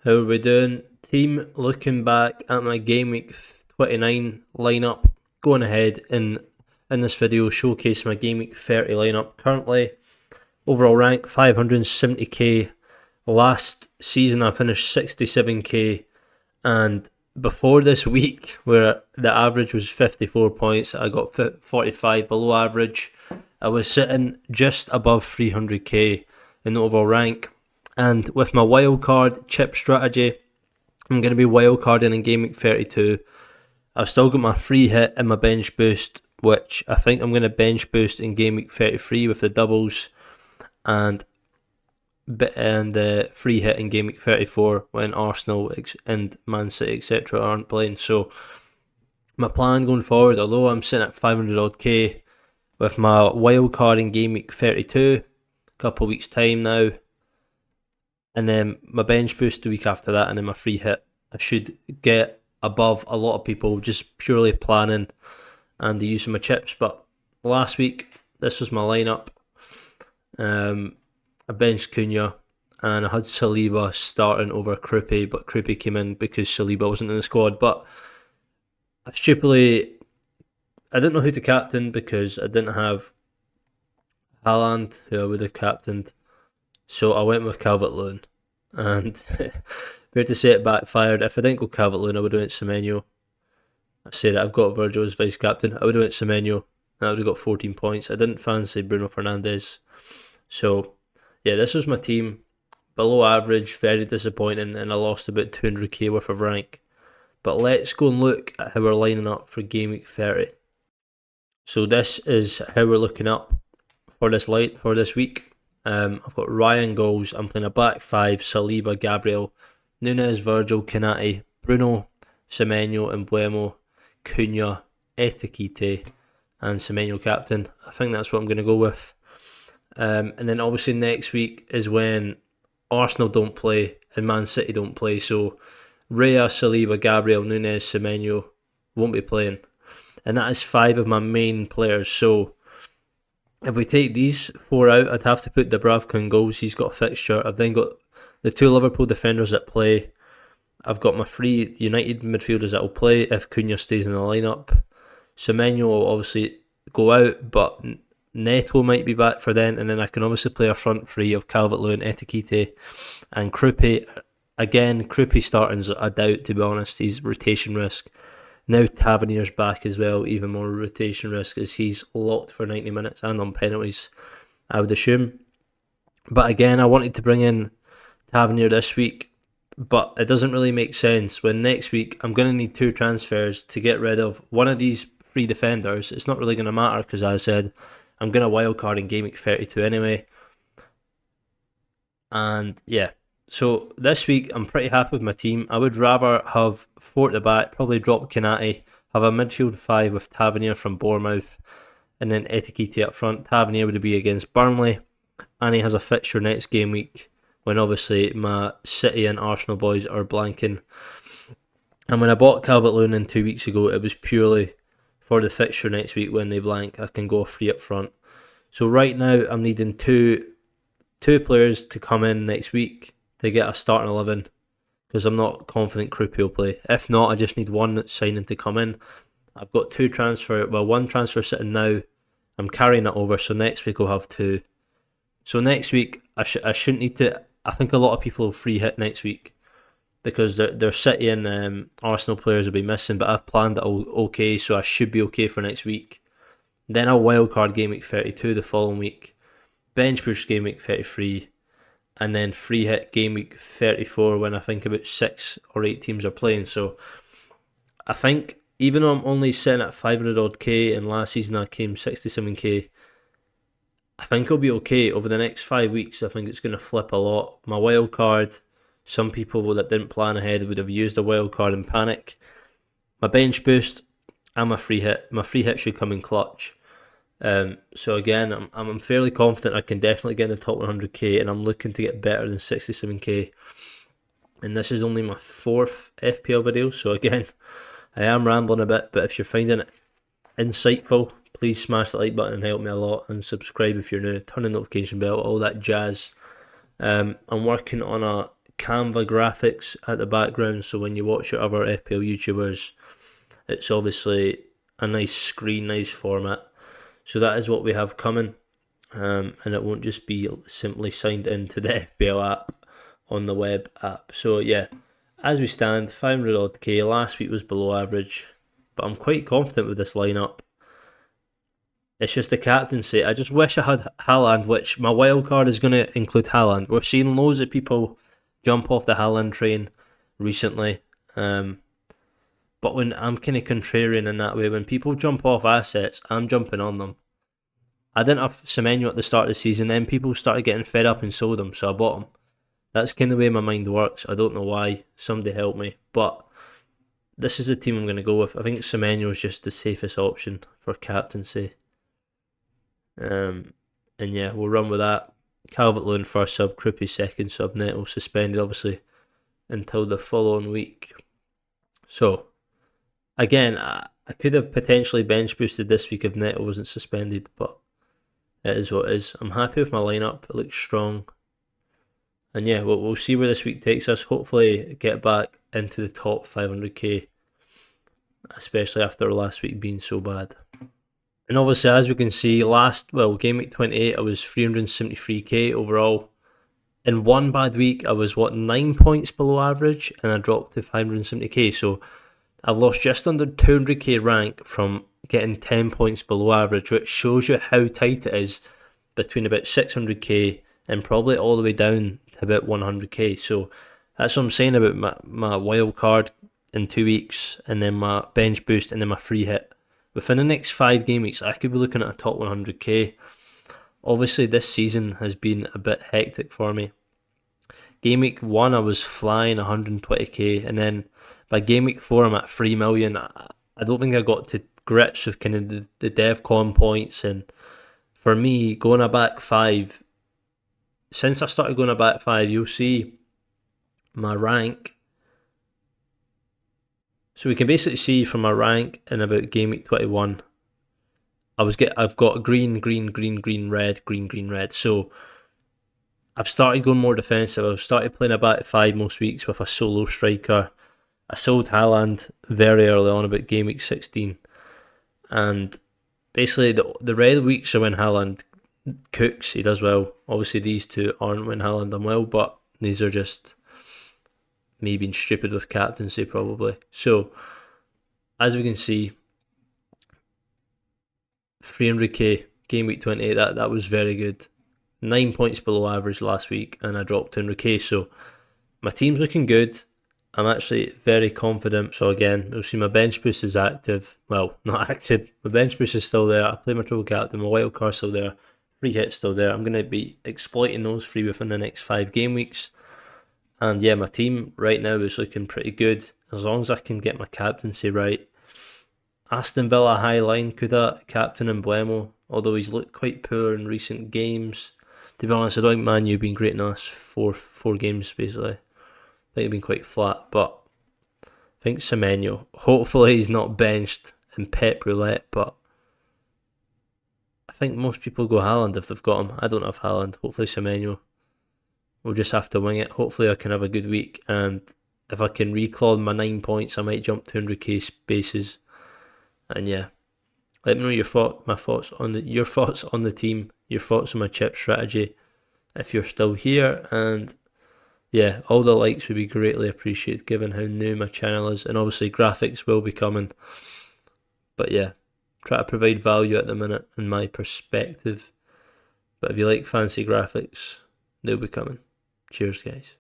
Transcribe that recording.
How are we doing? Team, looking back at my Game Week 29 lineup, going ahead in this video showcase my Game Week 30 lineup. Currently, overall rank 570k. Last season I finished 67k, and before this week, where the average was 54 points, I got 45 below average. I was sitting just above 300k in the overall rank. And with my wildcard chip strategy, I'm going to be wildcarding in Game Week 32. I've still got my free hit and my bench boost, which I think I'm going to bench boost in Game Week 33 with the doubles, and free hit in Game Week 34 when Arsenal and Man City etc. aren't playing. So my plan going forward, although I'm sitting at 500 odd K with my wildcard in Game Week 32, a couple of weeks time now, and then my bench boost the week after that, and then my free hit, I should get above a lot of people just purely planning and the use of my chips. But last week, this was my lineup. I benched Cunha, and I had Saliba starting over Krupi, but Krupi came in because Saliba wasn't in the squad. But I didn't know who to captain because I didn't have Haaland, who I would have captained. So I went with Calvert-Lewin, and fair to say it backfired. If I didn't go Calvert-Lewin, I would have went Semenyo. I say that I've got Virgil as vice captain. I would have went Semenyo, and I would have got 14 points. I didn't fancy Bruno Fernandes. So, yeah, this was my team. Below average, very disappointing, and I lost about 200k worth of rank. But let's go and look at how we're lining up for Game Week 30. So this is how we're looking up for this week. I've got Ryan goals. I'm playing a back five: Saliba, Gabriel, Nunes, Virgil, Kanati, Bruno, Semenyo, and Embuemo, Cunha, Etikite, and Semenyo captain. I think that's what I'm going to go with. And then obviously next week is when Arsenal don't play and Man City don't play. So Raya, Saliba, Gabriel, Nunes, Semenyo won't be playing. And that is 5 of my main players. So if we take these 4 out, I'd have to put Dubravka in goals. He's got a fixture. I've then got the 2 Liverpool defenders that play. I've got my 3 United midfielders that will play if Cunha stays in the lineup. Semenyo will obviously go out, but Neto might be back for then. And then I can obviously play a front 3 of Calvert-Lewin, Etikite, and Krupi. Again, Krupi starting's a doubt, to be honest. He's rotation risk. Now Tavernier's back as well, even more rotation risk as he's locked for 90 minutes and on penalties, I would assume. But again, I wanted to bring in Tavernier this week, but it doesn't really make sense when next week I'm going to need 2 transfers to get rid of one of these 3 defenders. It's not really going to matter because, as I said, I'm going to wildcard in Game Week 32 anyway. And yeah, so this week I'm pretty happy with my team. I would rather have 4 at the back, probably drop Kanati, have a midfield 5 with Tavernier from Bournemouth, and then Etikite up front. Tavernier would be against Burnley, and he has a fixture next game week when obviously my City and Arsenal boys are blanking. And when I bought Calvert-Lewin in 2 weeks ago, it was purely for the fixture next week when they blank. I can go free up front. So right now I'm needing two players to come in next week to get a starting 11 because I'm not confident Krupi will play. If not, I just need one that's signing to come in. I've got 1 transfer sitting now. I'm carrying it over, so next week I'll have 2. So next week I shouldn't need to. I think a lot of people will free hit next week because their City and Arsenal players will be missing, but I've planned it all okay, so I should be okay for next week. Then I'll wildcard Game Week 32 the following week, bench push Game Week 33, and then free hit Game Week 34 when I think about 6 or 8 teams are playing. So I think even though I'm only sitting at 500 odd K and last season I came 67k, I think I'll be okay over the next 5 weeks. I think it's going to flip a lot. My wild card, some people that didn't plan ahead would have used a wild card in panic. My bench boost and my free hit should come in clutch. So again, I'm fairly confident I can definitely get in the top 100k, and I'm looking to get better than 67k. And this is only my 4th FPL video, so again, I am rambling a bit, but if you're finding it insightful, please smash the like button and help me a lot, and subscribe if you're new, turn the notification bell, all that jazz. I'm working on a Canva graphics at the background, so when you watch your other FPL YouTubers, it's obviously a nice screen, nice format. So that is what we have coming, and it won't just be simply signed into the FPL app on the web app. So yeah, as we stand, 500 odd K. Last week was below average, but I'm quite confident with this lineup. It's just the captaincy. I just wish I had Haaland, which my wild card is going to include Haaland. We're seeing loads of people jump off the Haaland train recently. But when I'm kind of contrarian in that way, when people jump off assets, I'm jumping on them. I didn't have Semenyo at the start of the season, then people started getting fed up and sold them, so I bought them. That's kind of the way my mind works. I don't know why. Somebody help me. But this is the team I'm going to go with. I think Semenyo is just the safest option for captaincy. And yeah, we'll run with that. Calvert-Lewin first sub, Kripke second sub, Neto suspended obviously until the following week. So, again, I could have potentially bench boosted this week if Neto wasn't suspended, but it is what it is. I'm happy with my lineup. It looks strong. And yeah, we'll see where this week takes us. Hopefully get back into the top 500k, especially after last week being so bad. And obviously, as we can see, game week 28, I was 373k overall. In one bad week, I was 9 points below average, and I dropped to 570k. So I've lost just under 200k rank from getting 10 points below average, which shows you how tight it is between about 600k and probably all the way down to about 100k. So that's what I'm saying about my wild card in 2 weeks, and then my bench boost, and then my free hit. Within the next 5 game weeks, I could be looking at a top 100k. Obviously, this season has been a bit hectic for me. Game week 1, I was flying 120k, and then by game week 4, I'm at 3 million. I don't think I got to grips with kind of the DevCon points, and for me, going a back 5, since I started going a back 5, you'll see my rank. So we can basically see from my rank in about game week 21, I've got green, red. So I've started going more defensive. I've started playing a back 5 most weeks with a solo striker. I sold Haaland very early on, about game week 16. And basically the red weeks are when Haaland cooks, he does well. Obviously these two aren't when Haaland done well, but these are just me being stupid with captaincy probably. So, as we can see, 300k, game week 28, that was very good. 9 points below average last week, and I dropped 200k, so my team's looking good. I'm actually very confident. So again, you'll see my bench boost is active. Well, not active. My bench boost is still there. I play my triple captain. My wild card's still there. Free hit's still there. I'm going to be exploiting those free within the next 5 game weeks. And yeah, my team right now is looking pretty good, as long as I can get my captaincy right. Aston Villa high line, Kuda, captain Emblemo, although he's looked quite poor in recent games. To be honest, I don't think Man U have been great in the last four games, basically. I think they've been quite flat, but I think Semenyo, hopefully he's not benched in Pep Roulette, but I think most people go Haaland if they've got him. I don't have Haaland. Hopefully Semenyo. We'll just have to wing it. Hopefully I can have a good week, and if I can reclaw my 9 points, I might jump 200k spaces. And yeah, let me know your thoughts on the team, your thoughts on my chip strategy, if you're still here, and yeah, all the likes would be greatly appreciated given how new my channel is, and obviously graphics will be coming. But yeah, try to provide value at the minute in my perspective. But if you like fancy graphics, they'll be coming. Cheers, guys.